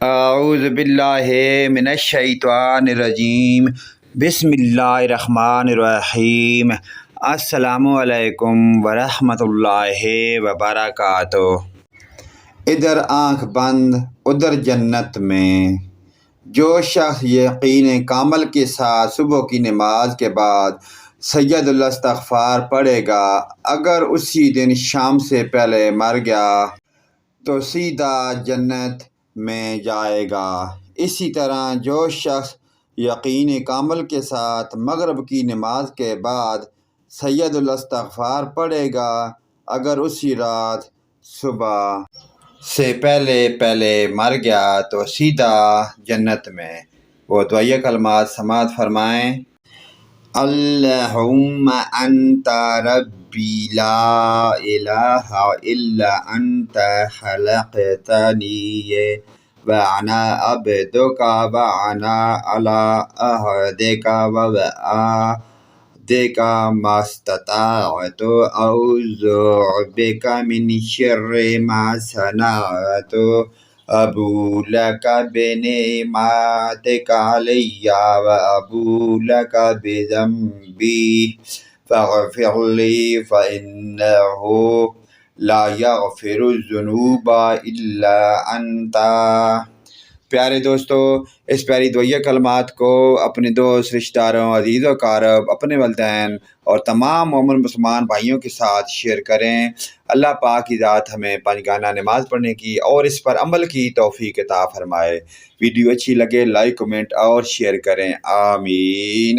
اعوذ باللہ من الشیطان الرجیم، بسم اللہ الرحمن الرحیم۔ السلام علیکم ورحمۃ اللہ وبرکاتہ۔ ادھر آنکھ بند ادھر جنت میں، جو شخص یقین کامل کے ساتھ صبح کی نماز کے بعد سید الاستغفار پڑھے گا، اگر اسی دن شام سے پہلے مر گیا تو سیدھا جنت میں جائے گا۔ اسی طرح جو شخص یقین کامل کے ساتھ مغرب کی نماز کے بعد سید الاستغفار پڑھے گا، اگر اسی رات صبح سے پہلے مر گیا تو سیدھا جنت میں۔ وہ دعائیہ کلمات سماعت فرمائیں۔ اللہم انت ربی لا الہ الا انت خلقتنی وانا عبدک وانا علی عہدک ووعدک ما استطعت اعوذ بک من شر ما صنعت ابوء لک بنعمتک علی وابوء لک بذنبی فاغفر لی فإنہ لا یغفر الذنوب الا انت۔ پیارے دوستو، اس پیاری دعائیہ کلمات کو اپنے دوست، رشتہ داروں، عزیز و اقارب، اپنے والدین اور تمام مومن مسلمان بھائیوں کے ساتھ شیئر کریں۔ اللہ پاک کی ذات ہمیں پنجگانہ نماز پڑھنے کی اور اس پر عمل کی توفیق عطا فرمائے۔ ویڈیو اچھی لگے لائک، کمنٹ اور شیئر کریں۔ آمین۔